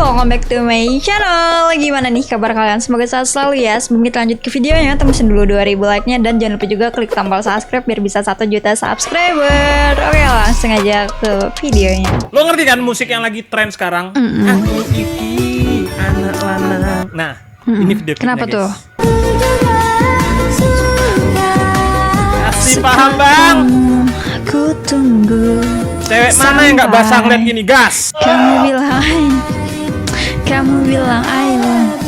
welcome back to my channel. Gimana nih kabar kalian? Semoga sehat selalu ya. Sebelum kita lanjut ke videonya, tembusin dulu 2000 like-nya. Dan jangan lupa juga klik tombol subscribe biar bisa 1 juta subscriber. Oke, langsung aja ke videonya. Lo ngerti kan musik yang lagi tren sekarang? Aku iki anak lanang. Nah, ini video klipnya, Kenapa guys. tuh? Kasih paham bang. Aku tunggu. Cewek mana yang nggak basah ngeliat gini, gas? Kamu bilang I love.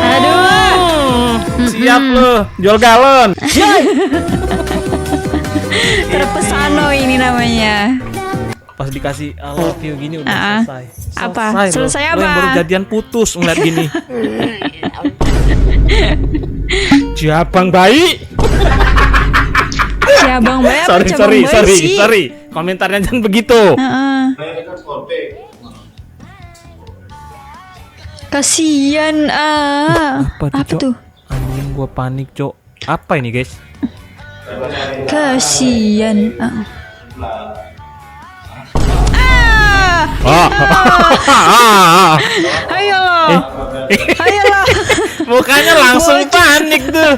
Aduh. Siap lo, jual galon. Terpesano ini namanya. Pas dikasih I love you gini udah selesai. Apa? lo. Selesai Lo yang apa? baru jadian putus ngeliat gini. Jabang bayi. Ya Bang Bay apa cabang bayi sih? Sorry. Komentarnya jangan begitu. Kasian apa Cok? tuh? Anjing gua panik, Cok. Apa ini, guys? Kasian Ayolah. Ayolah. Mukanya langsung panik tuh.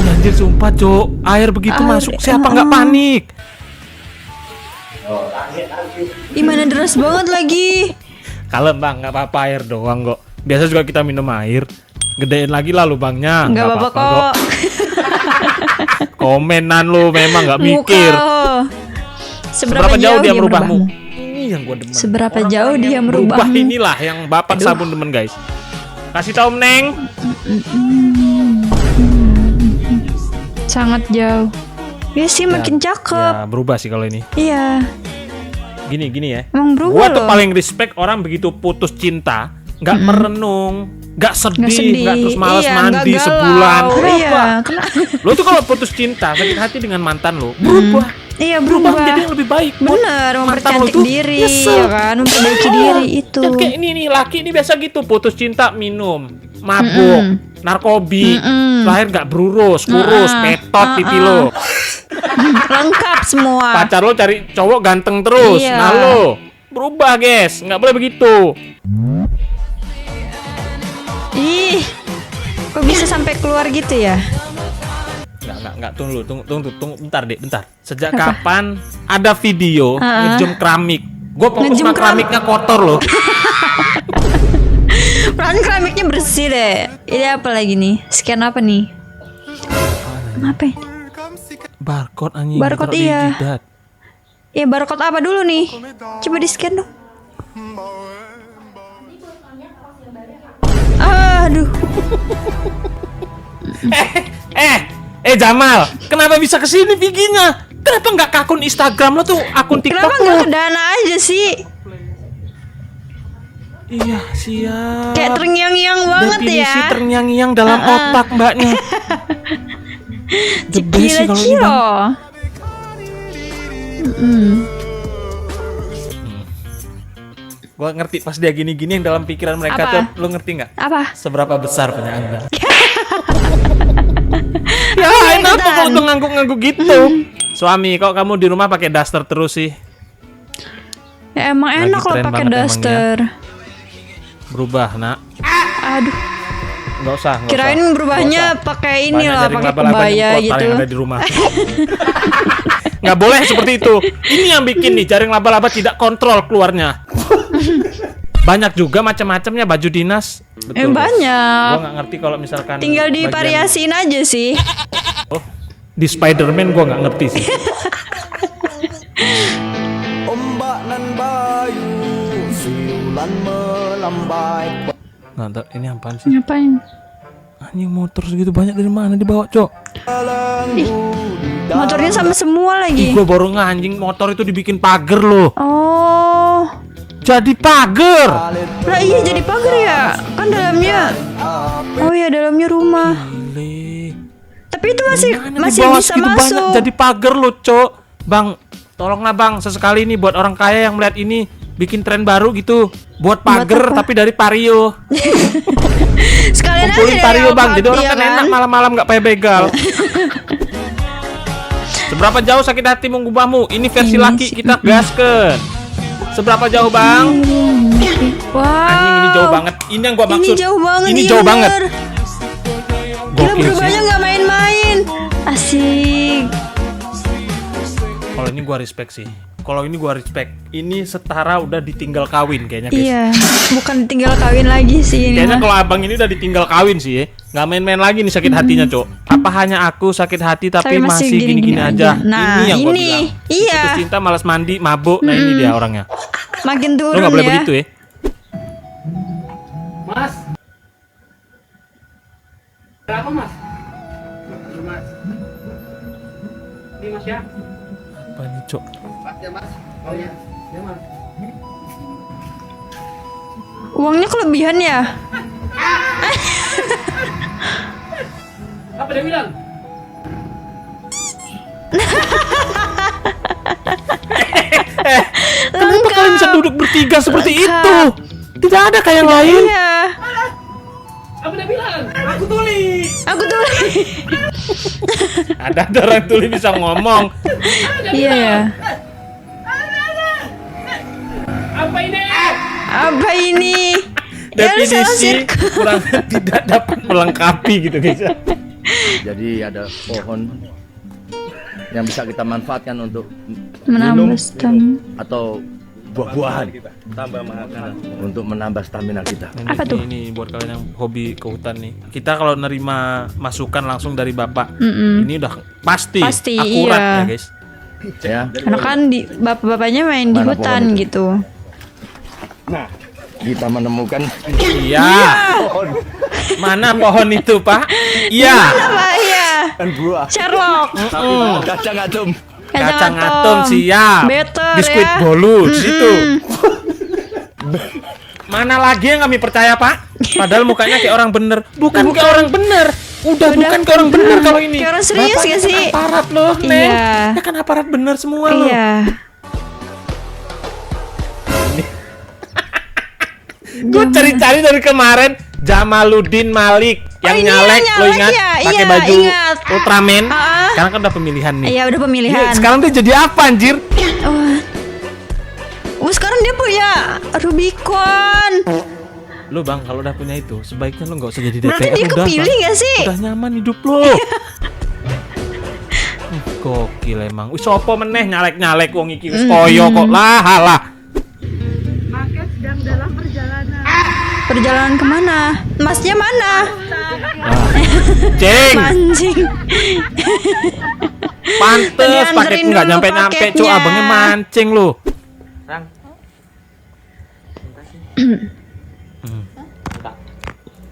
Anjir sumpah, Cok. Air begitu masuk siapa nggak panik? Gimana deras banget lagi. Kalem bang, nggak apa-apa, air doang kok. Biasa juga kita minum air. Gedein lagi lah lubangnya. Nggak apa-apa kok. Komenan lu memang nggak mikir. Seberapa jauh dia merubahmu? Ini yang gua demen. Seberapa Orang jauh dia yang merubahmu? berubah inilah yang bapak sabun demen, guys. Kasih tahu Neng. Sangat jauh. Ya sih makin cakep. Ya berubah sih kalau ini. Iya. Gini ya. Emang berubah Gua tuh loh. paling respect orang begitu putus cinta, nggak merenung, nggak Nggak sedih, nggak terus malas Iya, mandi nggak galau. sebulan. Iya. Lo tuh kalau putus cinta, sakit hati dengan mantan lo, berubah. Iya Berubah berubah. menjadi yang lebih baik. Bener, Mantan lo mempercantik tuh diri, nyesel. ya kan, memperbaiki diri itu. Kan kayak ini nih, laki ini biasa gitu, putus cinta minum, mabuk, narkobi, lahir nggak berurus, kurus, petot pipi lo. Lengkap semua. Pacar lo cari cowok ganteng terus. Iya. Nah lo berubah, guys, nggak boleh begitu. Ih, kok bisa sampai keluar gitu ya? Nggak, tunggu, bentar deh, bentar. Sejak kapan ada video ngejum keramik? Gue fokus Ngejum sama keramiknya kotor loh. Peran keramiknya bersih deh. Ini apa lagi nih? Scan apa nih? Apa ini? Barcode anjing. Barcode, taruh di iya. jidat. Ya barcode apa dulu nih? Coba di scan dong. Aduh. Jamal, kenapa bisa kesini Viginya? Kenapa nggak ke akun Instagram lo tuh, akun TikTok Kenapa lo? nggak ke Dana aja sih? Iya, siap. Kayak terngiang-ngiang banget ya. Definisi terngiang-ngiang dalam otak mbaknya. The best sih kalau ini, Bang. Gua ngerti pas dia gini-gini yang dalam pikiran mereka Apa? tuh, lo ngerti nggak? Apa? Seberapa besar punya Anda? Ya, enak kok kalau tuh ngangguk-ngangguk gitu. Suami, kok kamu di rumah pakai daster terus sih? Ya emang Lagi enak kalau tren pakai banget daster. Berubah, Nak. Aduh. Nggak usah. Kirain berubahnya pakai ini lah, pakai kebaya gitu. Yang ada di rumah. Nggak boleh seperti itu. Ini yang bikin nih jaring laba-laba tidak kontrol keluarnya. Banyak juga macam-macamnya baju dinas. Betul. Banyak. Gua nggak ngerti kalau misalkan Tinggal bagian- divariasiin aja sih. Oh, di Spider-Man gua nggak ngerti sih. Ombak nan bayu, siulan melambai. Nggak tahu ini apaan sih? Ngapain? Anjing motor segitu banyak dari mana dibawa, Cok? Motornya sama semua lagi. Gue baru nganjing motor itu dibikin pagar loh. Oh. Jadi pagar. Lah iya jadi pagar ya. Kan dalamnya. Oh iya dalamnya rumah. Gile. Tapi itu masih Gimana masih dibawa bisa segitu banyak masuk. jadi pagar loh, Cok. Bang, tolonglah Bang, sesekali ini buat orang kaya yang melihat ini bikin tren baru gitu. Buat pagar apa? tapi dari Vario. Sekalian aja Kumpulin dari Vario, Bang. Jadi Alphard, orang ya kan enak malam-malam nggak pakai begal. Seberapa jauh sakit hati mengubahmu? Ini versi Ini laki sih. kita gaskeun. Seberapa jauh, Bang? Wow. Anjing ini jauh banget. Ini yang gua maksud. Ini jauh banget. Ini iya jauh bener. banget. Gila Gokil berubahnya sih. nggak main-main. Asik. Kalau ini gua respect sih. Kalau ini gua respect. Ini setara udah ditinggal kawin kayaknya guys. Iya. Bukan tinggal kawin lagi sih ini. Kayaknya mah. kalau abang ini udah ditinggal kawin sih ya. Nggak main-main lagi nih sakit hatinya, Cok. Apa hanya aku sakit hati tapi masih gini-gini aja. Nah, Ini yang gua ini. bilang. Iya. Putus cinta, malas mandi, mabuk. Nah, ini dia orangnya. Makin Lo turun nggak boleh ya. begitu ya. Mas. Berapa, Mas? Mas. Ini Mas ya. Apa ini, Cok? Ya, Mas. Oh iya. Ya, Mas. Uangnya kelebihan ya? Apa dia bilang? Kenapa kalian bisa duduk bertiga seperti itu? Tidak ada kayak yang lain. Iya. Apa dia bilang? Aku tuli. Aku tuh. Ada orang tuli bisa ngomong. Iya ya. Apa ini? Apa ini? Ya, lu salah Definisi sirkel. kurang tidak dapat melengkapi gitu guys. Jadi ada pohon yang bisa kita manfaatkan untuk Menambah minum stamina. atau buah-buahan untuk menambah stamina kita. Ini, Apa tuh? Ini buat kalian yang hobi ke hutan nih. Kita kalau nerima masukan langsung dari bapak, Mm-mm. ini udah pasti, Pasti, akurat iya. ya guys. Ya, Karena kan di bapak-bapaknya main di Mana hutan pohon itu? gitu. nah kita menemukan Iya. Mana pohon itu Pak? Iya. Apa ya? kan buah Sherlock. kacang atom. Kacang atom siap. Better Biskuit ya. bolu di situ. Mana lagi yang kami percaya Pak? Padahal mukanya kayak orang bener. Bukan kayak orang bener. Udah bukan kayak orang bener kalau ini. Kayak orang serius Bapak gak kan sih? aparat loh, Neng. Iya. Ya kan aparat bener semua loh. Iya. Gue cari-cari dari kemarin Jamaluddin Malik yang ini nyalek, yang lo nyalek ingat? ya? Pakai Iya, baju ingat. Ultraman. Ah. Sekarang kan udah pemilihan nih. Iya udah Dia- pemilihan. sekarang dia jadi apa anjir? Sekarang dia punya Rubicon. Lu bang kalau udah punya itu sebaiknya lu nggak usah jadi DPR. Berarti dia udah, kepilih Bang. gak sih? Udah nyaman hidup lo. Gokil emang. Wis opo meneh nyalek-nyalek wong iki wis koyo kok lah halah. Perjalanan kemana? Masnya mana? Ceng, Mancing. pantes Tadi paket anterin nggak dulu nyampe-nyampe cu paketnya. abangnya mancing lu.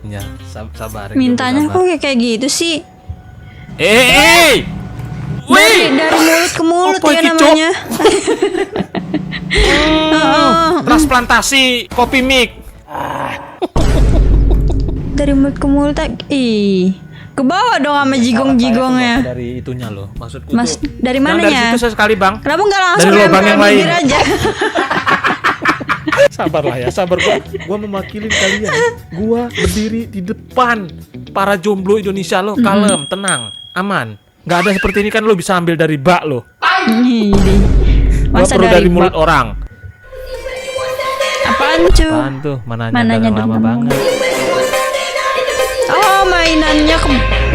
Ya, sabar. Mintanya sabar. kok kayak gitu sih? Dari Dari mulut ke mulut Apa ya iki, Cok? namanya. transplantasi kopi mik. Dari mulut ke mulut. Ih, ke bawah dong sama jigong-jigongnya. Dari itunya loh. Maksudku Mas, tuh. dari Jangan mananya? Dari situ sekali, Bang. Kenapa nggak langsung Dari lubang nempel yang lain. bibir aja? Sabarlah ya, sabar gua mewakili kalian. Gua berdiri di depan para jomblo Indonesia lo, kalem, tenang, aman. Nggak ada seperti ini kan lo bisa ambil dari bak lo. Ini. Gua Masa perlu dari bak? mulut orang. Apaan cuy? Apaan tuh? Mananya Mananya udah lama dong? banget. Oh, mainannya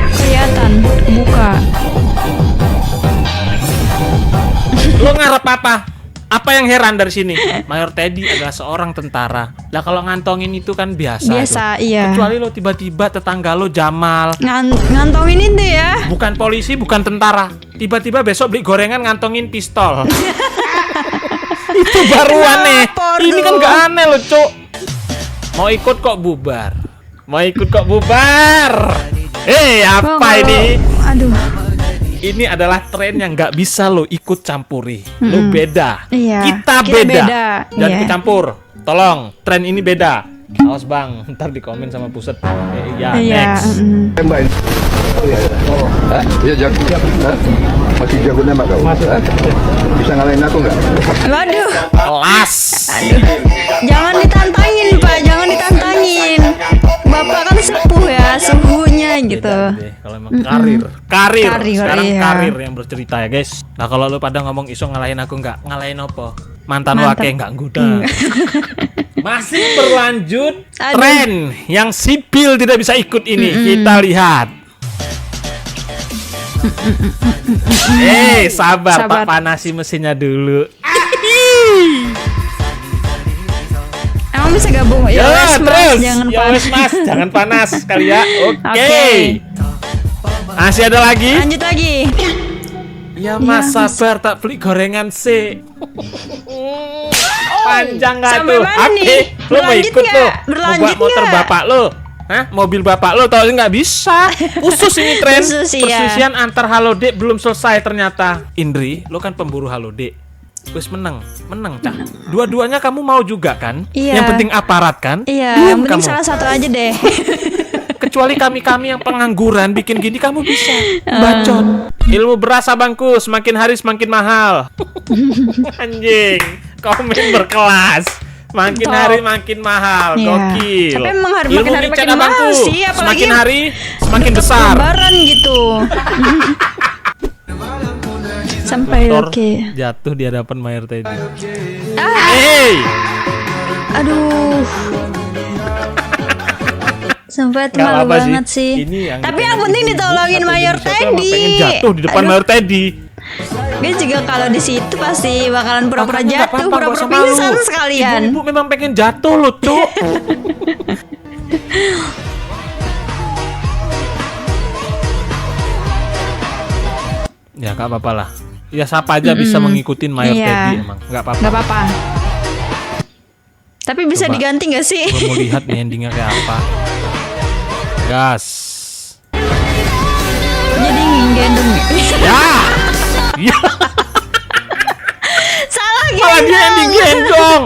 kelihatan, buka. Lo ngarep apa? Apa yang heran dari sini? Mayor Teddy adalah seorang tentara. Lah kalau ngantongin itu kan biasa. Biasa, tuh. iya. Kecuali lo tiba-tiba tetangga lo Jamal, Ngantongin itu ya. bukan polisi, bukan tentara. Tiba-tiba besok beli gorengan ngantongin pistol. Itu baru aneh. Lapor Ini kan dong. gak aneh loh, Cuk. Mau ikut kok bubar. Mau ikut kok bubar. Apa Oh, ini? Aduh. Ini adalah tren yang nggak bisa lo ikut campuri. Lo beda. Iya, Kita kita beda. beda. Jangan Iya. ikut campur. Tolong, tren ini beda. Awas bang, ntar di komen sama Puset. Iya, Iya. next. Tembak ini. Hah? Iya jago. Hah? Masih jago nembak kau? Hah? Bisa ngalahin aku nggak? Waduh. Kelas. Jangan ditantangin, Pak. Jangan ditantangin. Bapak kan sepuh ya, suhunya gitu. Beda deh, kalau emang karir. Karir. Sekarang iya. karir yang bercerita ya guys. Nah kalau lo pada ngomong iso ngalahin aku nggak, ngalahin apa? Mantan Mantap. wake nggak guda. Masih berlanjut Aduh. tren yang sipil tidak bisa ikut ini. Kita lihat. Sabar, Sabar. Pak, panasi mesinnya dulu. Emang bisa gabung? Ya, wes, Mas, terus. jangan Ya panas. wes, Mas, jangan panas kali ya. Oke. Oke. Masih ada lagi? Lanjut lagi. Ya Mas, sabar tak beli gorengan sih. Panjang nggak Sampai tuh? mana nih? Lo mau Berlanjut ikut nggak? lo? Mau Berlanjut buat motor nggak? bapak lo? Hah? Mobil bapak lo tau nggak bisa? Khusus ini tren. Khusus, iya. Perselisihan antar Halode belum selesai ternyata. Indri, lo kan pemburu Halode. Wes menang, Cak. Dua-duanya kamu mau juga kan? Iya. Yang penting aparat kan? Iya, Diam yang penting kamu. salah satu aja deh. Kecuali kami yang pengangguran bikin gini kamu bisa bacot. Ilmu beras abangku semakin hari semakin mahal. Anjing, komen berkelas. Makin Top. hari makin mahal, Iya. gokil. Tapi emang hari Ilmu makin hari micet makin mahal abangku sih, apalagi semakin hari semakin besar. Lebaran gitu. Sampai Motor oke. jatuh di hadapan Mayor Teddy. Ah, Hey, aduh. Sampai itu nggak malu apa-apa banget sih. Ini yang Tapi dipengen yang penting ibu-ibu ditolongin satu Mayor Indonesia tuh emang Teddy. pengen jatuh di depan Aduh. Mayor Teddy. Gue juga kalau di situ pasti bakalan pura-pura Makanya nggak jatuh, apa-apa, pura-pura nggak usah malu. pingsan sekalian. Ibu memang pengen jatuh loh, Cuk. Ya nggak apa-apa lah. Ya siapa aja bisa mengikuti Mayor Iya. Teddy emang. Nggak apa-apa. Nggak apa-apa. Tapi bisa Coba. diganti nggak sih? Gue mau lihat nih endingnya kayak apa. Gas. Jadi gendong. Ya. Ya. Salah Malah dia ending gendong. gendong.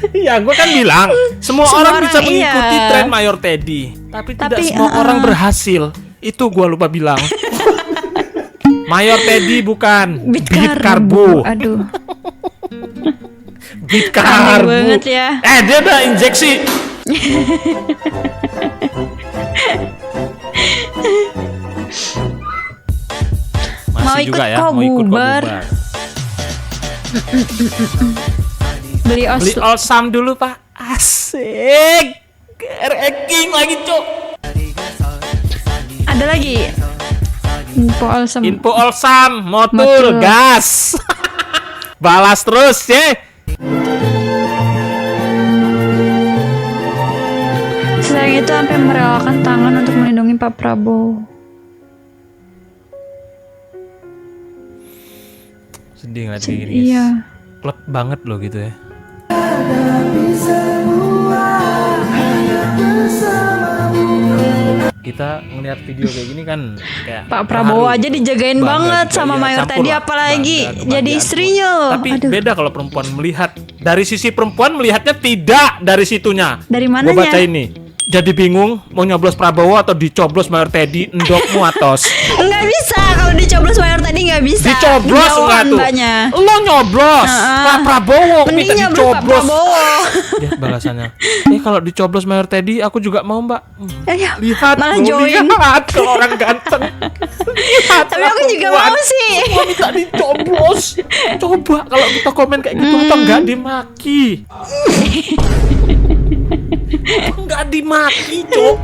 Ya, gue kan bilang semua orang bisa orang, mengikuti iya. tren Mayor Teddy, tapi tidak Tapi, semua orang berhasil. Itu gue lupa bilang. Mayor Teddy bukan Beat Beat karbu. Karbu. Aduh. Beat Aneh Karbu. banget ya. Dia udah injeksi. Masih Mau ikut juga ya, kok mau ikut kok bubar. bubar. Beli Beli Olsam dulu pak. Asik. Ranking lagi cok. Ada lagi. Info Olsem. Info Olsam, motor, Motul. gas. Balas terus ya. Selain itu sampai merelakan tangan untuk melindungi Pak Prabowo. Sedih ngeliat kayak gini guys. Iya. Klep banget loh gitu ya. Kita ngeliat video kayak gini kan kayak Pak Prabowo terharu aja gitu. dijagain Bangga banget juga, sama iya, Mayor campur Teddy, lah. apalagi Bangga, jadi kebahagiaan istrinya pun. loh. Tapi Aduh. beda kalau perempuan melihat dari sisi perempuan melihatnya tidak dari situnya. Dari Gua mananya? baca ini. Jadi bingung mau nyoblos Prabowo atau dicoblos Mayor Teddy, endokmu atos. Nggak bisa kalau dicoblos Mayor Teddy nggak bisa. Dicoblos Jauhan enggak tuh? mbaknya. Lo nyoblos Pak Prabowo Mending minta nyoblos Pak dicoblos. Prabowo. Lihat balasannya. Kalau dicoblos Mayor Teddy aku juga mau mbak. Ya, Lihat malah lo, join. lihat kalau orang ganteng. Lihat Tapi aku juga mau sih. Semua minta dicoblos. Coba kalau kita komen kayak gitu atau nggak dimaki. Nggak dimaki cok.